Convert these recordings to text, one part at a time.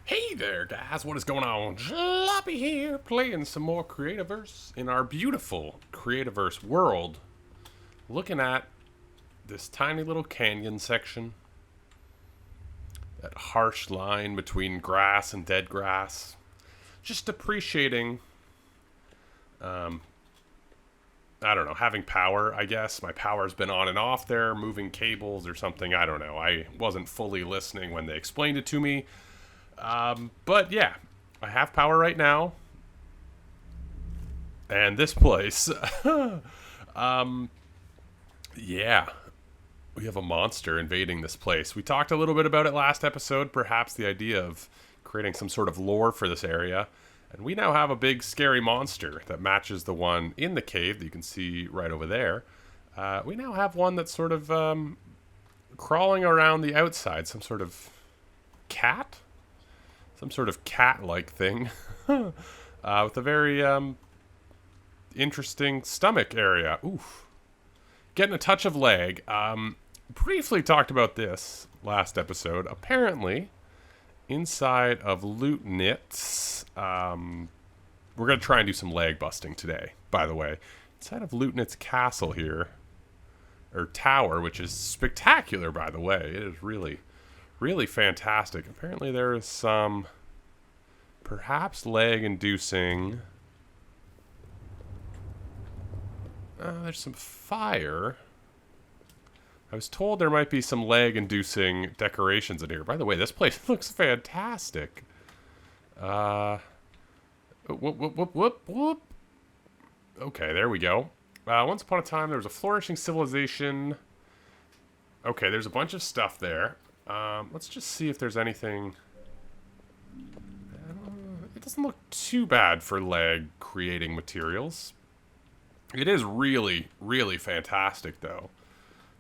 Hey there, guys. What is going on? Jalopy here, playing some more Creativerse in our beautiful Creativerse world. Looking at this tiny little canyon section. That harsh line between grass and dead grass. Just appreciating, I don't know, having power, I guess. My power's been on and off there, moving cables or something. I don't know. I wasn't fully listening when they explained it to me. But yeah, I have power right now. And this place, yeah, we have a monster invading this place. We talked a little bit about it last episode, perhaps the idea of creating some sort of lore for this area. And we now have a big scary monster that matches the one in the cave that you can see right over there. We now have one that's sort of crawling around the outside, some sort of cat? Some sort of cat-like thing with a very interesting stomach area. Oof. Getting a touch of lag. Briefly talked about this last episode. Apparently, inside of Lootnitz, we're going to try and do some lag busting today, by the way. Inside of Lootnitz Castle here, or Tower, which is spectacular, by the way. It is really fantastic. Apparently there is some perhaps lag-inducing... there's some fire. I was told there might be some lag-inducing decorations in here. By the way, this place looks fantastic. Whoop, whoop, whoop, whoop. Okay, there we go. Once upon a time, there was a flourishing civilization. Okay, there's a bunch of stuff there. Let's just see if there's anything... it doesn't look too bad for lag creating materials. It is really fantastic, though.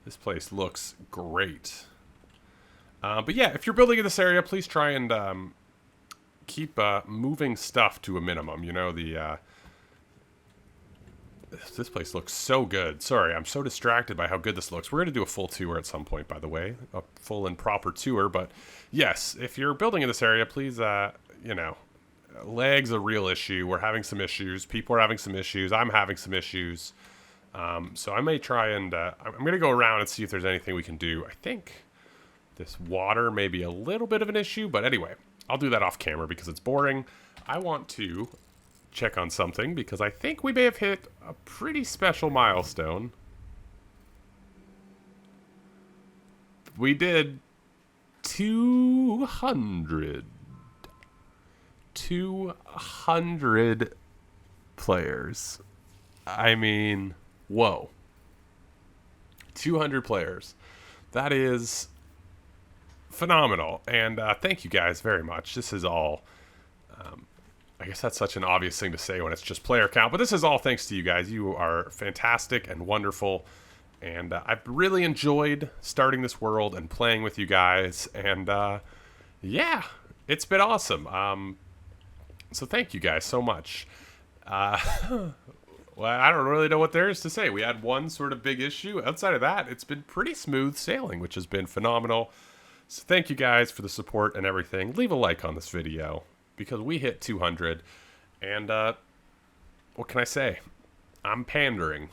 This place looks great. But yeah, if you're building in this area, please try and keep moving stuff to a minimum. You know, this place looks so good. Sorry, I'm so distracted by how good this looks. We're going to do a full tour at some point, by the way. A full and proper tour. But yes, if you're building in this area, please, you know, lag's a real issue. We're having some issues. People are having some issues. I'm having some issues. So I may try and... I'm going to go around and see if there's anything we can do. I think this water may be a little bit of an issue. But anyway, I'll do that off camera because it's boring. I want to... check on something because I think we may have hit a pretty special milestone. We did 200 players. I mean, whoa. 200 players. That is phenomenal. And thank you guys very much. This is all... I guess that's such an obvious thing to say when it's just player count, but this is all thanks to you guys. You are fantastic and wonderful, and I've really enjoyed starting this world and playing with you guys, and yeah, it's been awesome. So thank you guys so much. Well, I don't really know what there is to say. We had one sort of big issue. Outside of that, it's been pretty smooth sailing, which has been phenomenal. So thank you guys for the support and everything. Leave a like on this video, because we hit 200, and what can I say? I'm pandering.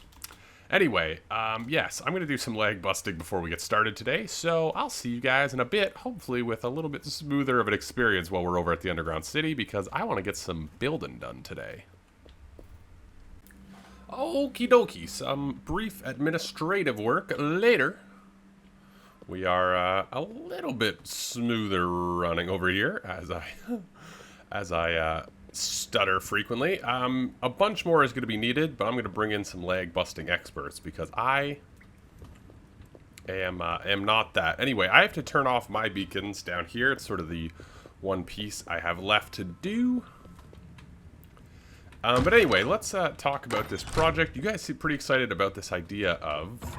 Anyway, yes, I'm going to do some lag busting before we get started today, so I'll see you guys in a bit, hopefully with a little bit smoother of an experience while we're over at the Underground City, because I want to get some building done today. Okie dokie, some brief administrative work later. We are a little bit smoother running over here, as I stutter frequently. A bunch more is going to be needed, but I'm going to bring in some lag busting experts because I am not that. Anyway, I have to turn off my beacons down here. It's sort of the one piece I have left to do. But anyway, let's talk about this project. You guys seem pretty excited about this idea of...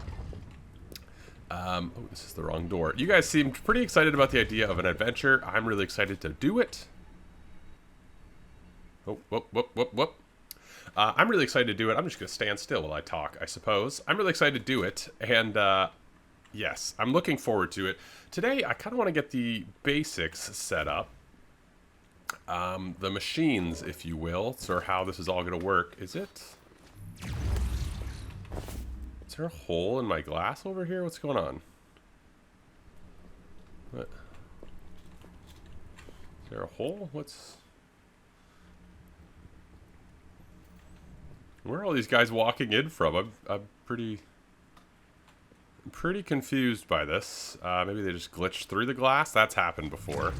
oh, this is the wrong door. You guys seemed pretty excited about the idea of an adventure. I'm really excited to do it. Oh, whoop, whoop, whoop, whoop. I'm really excited to do it. I'm just going to stand still while I talk, I suppose. I'm really excited to do it, and yes, I'm looking forward to it. Today, I kind of want to get the basics set up. the machines, if you will, or how this is all going to work. Is it? Is there a hole in my glass over here? What's going on? What? Is there a hole? Where are all these guys walking in from? I'm pretty confused by this. Maybe they just glitched through the glass. That's happened before.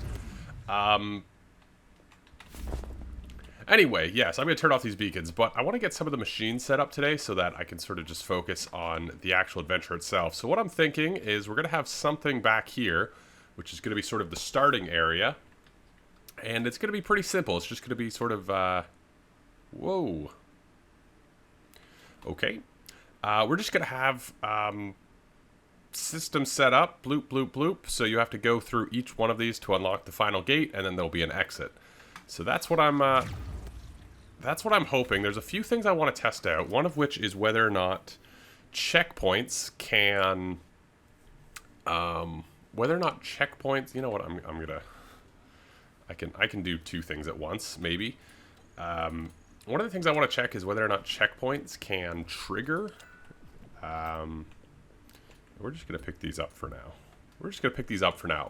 Anyway, yes, I'm going to turn off these beacons, but I want to get some of the machines set up today so that I can sort of just focus on the actual adventure itself. So what I'm thinking is we're going to have something back here, which is going to be sort of the starting area. And it's going to be pretty simple. It's just going to be sort of, whoa. Okay. We're just going to have system set up, bloop, bloop, bloop. So you have to go through each one of these to unlock the final gate, and then there'll be an exit. So that's what I'm hoping. There's a few things I want to test out. One of which is whether or not checkpoints can, you know what? I can do two things at once, maybe. One of the things I want to check is whether or not checkpoints can trigger. We're just going to pick these up for now.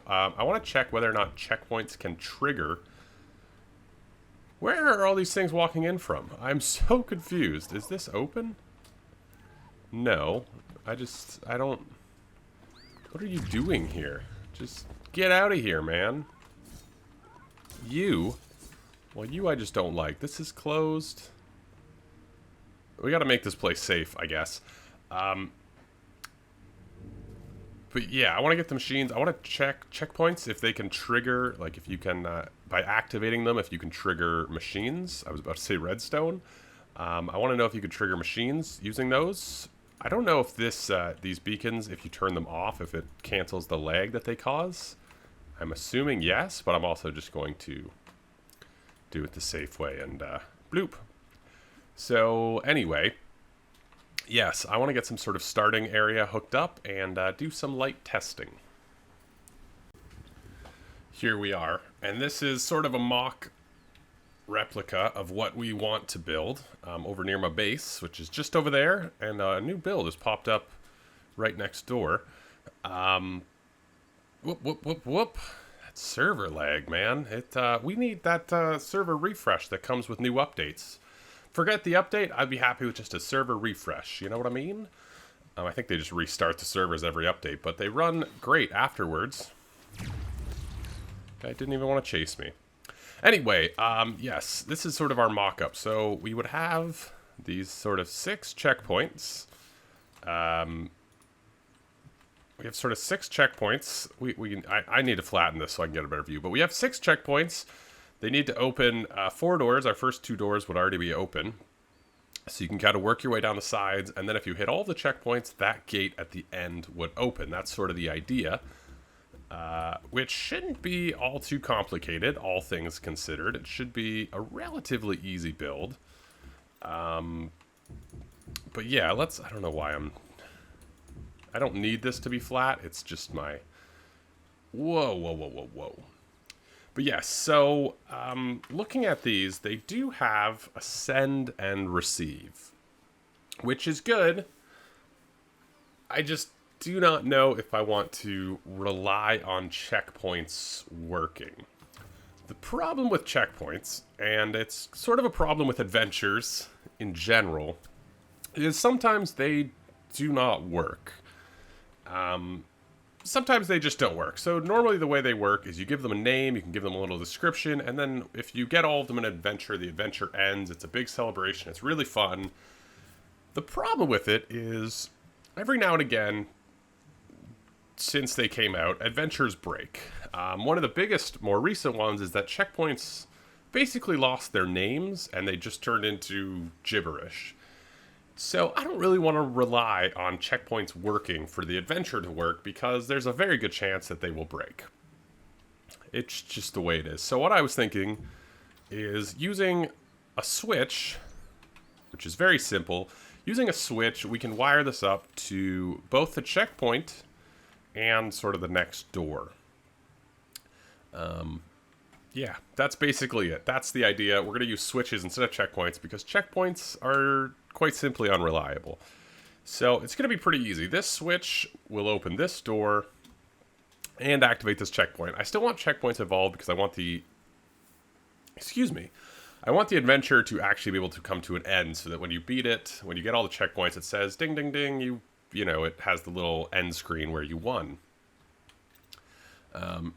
I want to check whether or not checkpoints can trigger. Where are all these things walking in from? I'm so confused. Is this open? No. I don't... What are you doing here? Just get out of here, man. You? Well, you I just don't like. This is closed. We gotta make this place safe, I guess. But yeah, I want to get the machines. I want to check checkpoints if they can trigger, like if you can, by activating them, if you can trigger machines. I was about to say redstone. I want to know if you can trigger machines using those. I don't know if these beacons, if you turn them off, if it cancels the lag that they cause. I'm assuming yes, but I'm also just going to do it the safe way and bloop. So anyway, yes, I want to get some sort of starting area hooked up and do some light testing. Here we are, and this is sort of a mock replica of what we want to build over near my base, which is just over there, and a new build has popped up right next door. Whoop, whoop, whoop, whoop. That server lag, man. We need that server refresh that comes with new updates. Forget the update, I'd be happy with just a server refresh, you know what I mean? I think they just restart the servers every update, but they run great afterwards. Guy didn't even want to chase me. Anyway, yes, this is sort of our mock-up. So we would have these sort of 6 checkpoints. We have sort of 6 checkpoints. I need to flatten this so I can get a better view, but we have 6 checkpoints. They need to open 4 doors. Our first 2 doors would already be open. So you can kind of work your way down the sides, and then if you hit all the checkpoints, that gate at the end would open. That's sort of the idea, which shouldn't be all too complicated, all things considered. It should be a relatively easy build. But yeah, I don't know why I don't need this to be flat. It's just my... Whoa, whoa, whoa, whoa, whoa. But yes, so looking at these, they do have a send and receive, which is good. I just do not know if I want to rely on checkpoints working. The problem with checkpoints, and it's sort of a problem with adventures in general, is sometimes they do not work. Sometimes they just don't work. So normally the way they work is you give them a name, you can give them a little description, and then if you get all of them in an adventure, the adventure ends. It's a big celebration. It's really fun. The problem with it is every now and again, since they came out, adventures break. One of the biggest, more recent ones is that checkpoints basically lost their names and they just turned into gibberish. So I don't really want to rely on checkpoints working for the adventure to work because there's a very good chance that they will break. It's just the way it is. So what I was thinking is using a switch, which is very simple. Using a switch, we can wire this up to both the checkpoint and sort of the next door. yeah, that's basically it. That's the idea. We're going to use switches instead of checkpoints because checkpoints are quite simply unreliable. So it's going to be pretty easy. This switch will open this door and activate this checkpoint. I still want checkpoints involved because I want the... Excuse me. I want the adventure to actually be able to come to an end so that when you beat it, when you get all the checkpoints, it says ding, ding, ding, you know, it has the little end screen where you won.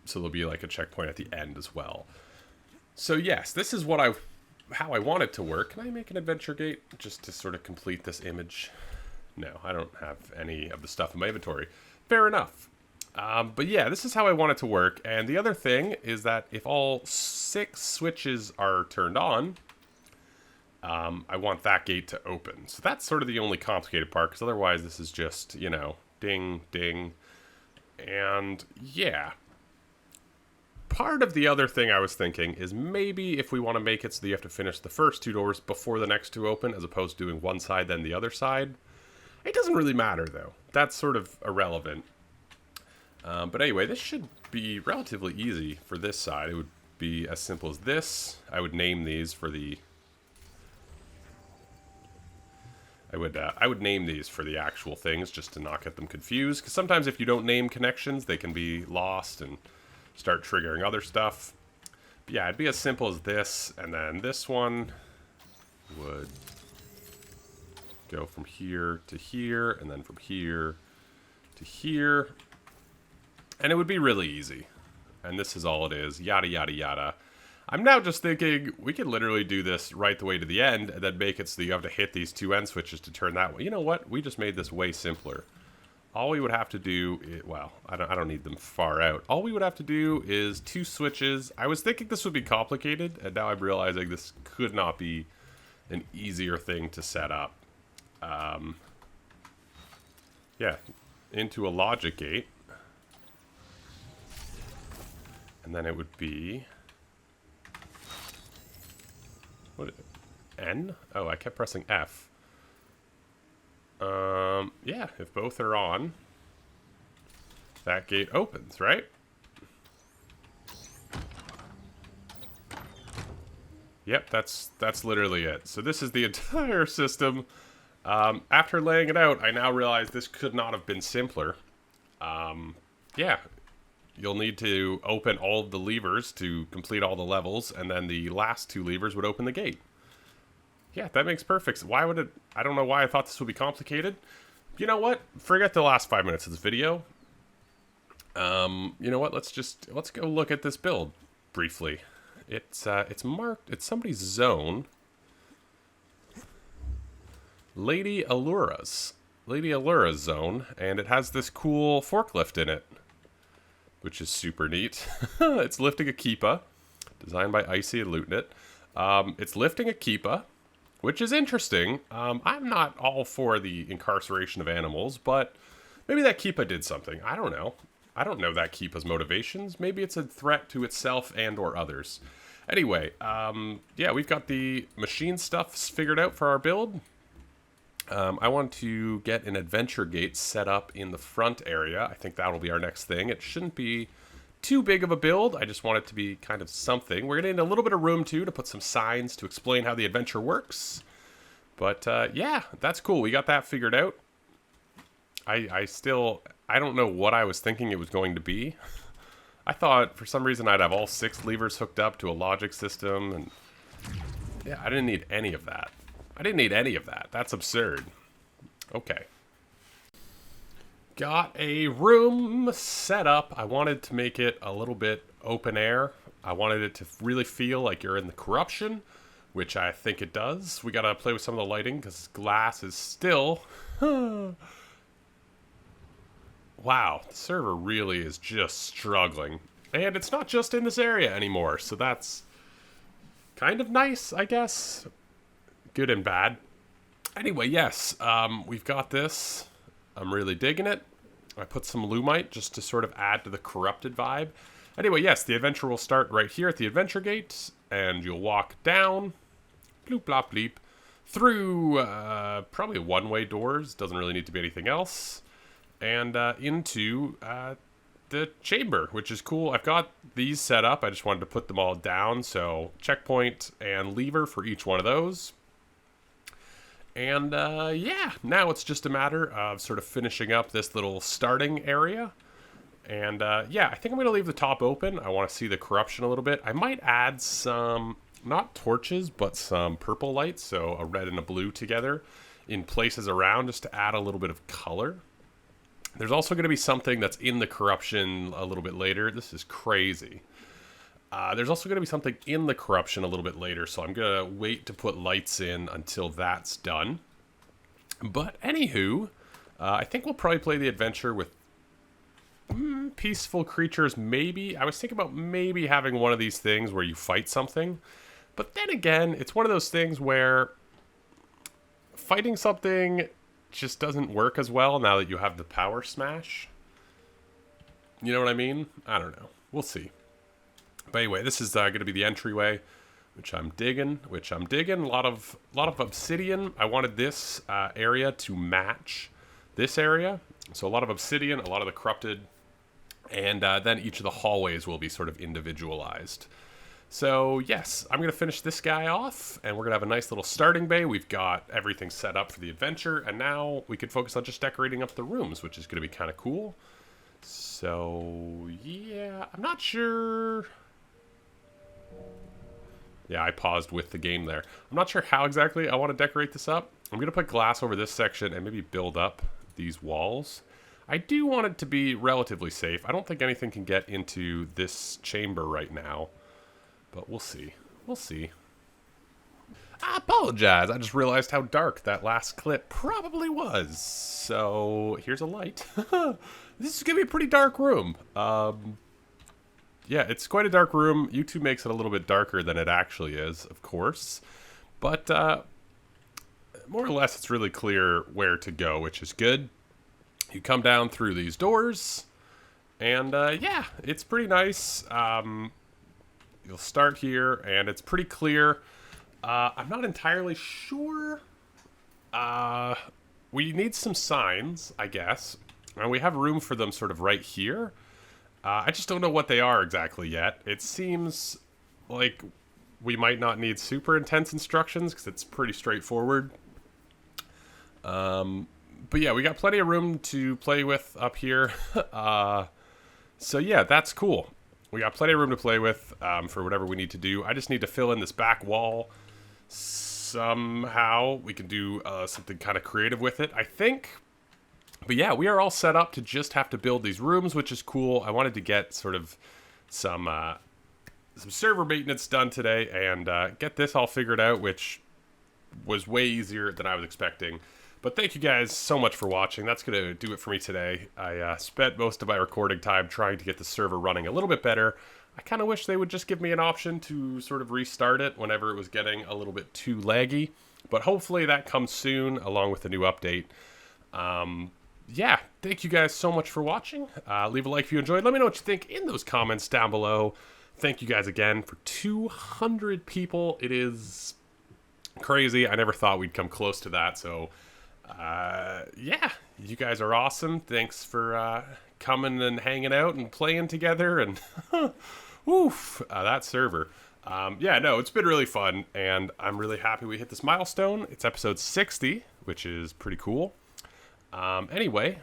So there'll be like a checkpoint at the end as well. So yes, this is how I want it to work. Can I make an adventure gate just to sort of complete this image? No, I don't have any of the stuff in my inventory. Fair enough. But yeah, this is how I want it to work. And the other thing is that if all 6 switches are turned on, I want that gate to open. So that's sort of the only complicated part, because otherwise this is just, you know, ding, ding. And yeah. Part of the other thing I was thinking is maybe if we want to make it so that you have to finish the first 2 doors before the next 2 open, as opposed to doing one side then the other side. It doesn't really matter, though. That's sort of irrelevant. But anyway, this should be relatively easy for this side. It would be as simple as this. I would name these for the... I would name these for the actual things just to not get them confused. Because sometimes if you don't name connections, they can be lost and start triggering other stuff. But yeah, it'd be as simple as this. And then this one would go from here to here. And then from here to here. And it would be really easy. And this is all it is. Yada, yada, yada. I'm now just thinking we could literally do this right the way to the end and then make it so that you have to hit these 2 end switches to turn that way. You know what? We just made this way simpler. All we would have to do is, well, I don't need them far out. All we would have to do is 2 switches. I was thinking this would be complicated, and now I'm realizing this could not be an easier thing to set up. Yeah, into a logic gate. And then it would be... What? N? Oh, I kept pressing F. Yeah, if both are on, that gate opens, right? Yep, that's literally it. So this is the entire system. After laying it out, I now realize this could not have been simpler. Yeah. You'll need to open all of the levers to complete all the levels, and then the last 2 levers would open the gate. Yeah, that makes perfect sense. Why would it... I don't know why I thought this would be complicated. You know what? Forget the last 5 minutes of this video. You know what? Let's go look at this build briefly. It's marked... It's somebody's zone. Lady Allura's zone, and it has this cool forklift in it, which is super neat. It's lifting a Keepa, designed by Icy and Lootnit. It's lifting a Keepa, which is interesting. I'm not all for the incarceration of animals, but maybe that Keepa did something. I don't know. I don't know that Keepa's motivations. Maybe it's a threat to itself and or others. Anyway, yeah, we've got the machine stuff figured out for our build. I want to get an adventure gate set up in the front area. I think that'll be our next thing. It shouldn't be too big of a build. I just want it to be kind of something. We're going to need a little bit of room, too, to put some signs to explain how the adventure works. But, yeah, that's cool. We got that figured out. I don't know what I was thinking it was going to be. I thought, for some reason, I'd have all 6 levers hooked up to a logic system. And yeah, I didn't need any of that. That's absurd. Okay. Got a room set up. I wanted to make it a little bit open air. I wanted it to really feel like you're in the corruption, which I think it does. We gotta play with some of the lighting because glass is still... Wow, the server really is just struggling. And it's not just in this area anymore, so that's kind of nice, I guess. Good and bad. Anyway, yes, we've got this. I'm really digging it. I put some Lumite just to sort of add to the corrupted vibe. Anyway, yes, the adventure will start right here at the adventure gate, and you'll walk down, bloop, blop, bleep, through probably one-way doors. Doesn't really need to be anything else. And into the chamber, which is cool. I've got these set up. I just wanted to put them all down. So checkpoint and lever for each one of those. And yeah, now it's just a matter of sort of finishing up this little starting area. And yeah, I think I'm going to leave the top open. I want to see the corruption a little bit. I might add some, not torches, but some purple lights. So a red and a blue together in places around just to add a little bit of color. There's also going to be something that's in the corruption a little bit later. This is crazy. There's also going to be something in the corruption a little bit later, so I'm going to wait to put lights in until that's done. But anywho, I think we'll probably play the adventure with peaceful creatures, maybe. I was thinking about maybe having one of these things where you fight something. But then again, it's one of those things where fighting something just doesn't work as well now that you have the power smash. You know what I mean? I don't know. We'll see. But anyway, this is going to be the entryway, which I'm digging. A lot of obsidian. I wanted this area to match this area. So a lot of obsidian, a lot of the corrupted, and then each of the hallways will be sort of individualized. So yes, I'm going to finish this guy off, and we're going to have a nice little starting bay. We've got everything set up for the adventure, and now we can focus on just decorating up the rooms, which is going to be kind of cool. So yeah, I'm not sure. Yeah, I paused with the game there. I'm not sure how exactly I want to decorate this up. I'm going to put glass over this section and maybe build up these walls. I do want it to be relatively safe. I don't think anything can get into this chamber right now. But we'll see. We'll see. I apologize. I just realized how dark that last clip probably was. So here's a light. This is going to be a pretty dark room. Yeah, it's quite a dark room. YouTube makes it a little bit darker than it actually is, of course. But more or less, it's really clear where to go, which is good. You come down through these doors. And yeah, it's pretty nice. You'll start here, and it's pretty clear. I'm not entirely sure. We need some signs, I guess. And we have room for them sort of right here. I just don't know what they are exactly yet. It seems like we might not need super intense instructions because it's pretty straightforward. But yeah, we got plenty of room to play with up here. So yeah, that's cool. We got plenty of room to play with for whatever we need to do. I just need to fill in this back wall somehow. We can do something kind of creative with it, I think. But yeah, we are all set up to just have to build these rooms, which is cool. I wanted to get sort of some server maintenance done today and get this all figured out, which was way easier than I was expecting. But thank you guys so much for watching. That's going to do it for me today. I spent most of my recording time trying to get the server running a little bit better. I kind of wish they would just give me an option to sort of restart it whenever it was getting a little bit too laggy. But hopefully that comes soon along with the new update. Yeah, thank you guys so much for watching. Leave a like if you enjoyed. Let me know what you think in those comments down below. Thank you guys again for 200 people. It is crazy. I never thought we'd come close to that, so... yeah, you guys are awesome. Thanks for coming and hanging out and playing together and woof, that server. Yeah, no, it's been really fun and I'm really happy we hit this milestone. It's episode 60, which is pretty cool. Anyway,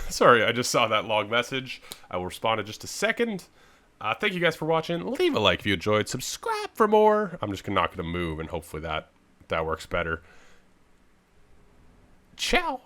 sorry, I just saw that long message. I will respond in just a second. Thank you guys for watching. Leave a like if you enjoyed. Subscribe for more. I'm just not going to move and hopefully that works better. Ciao.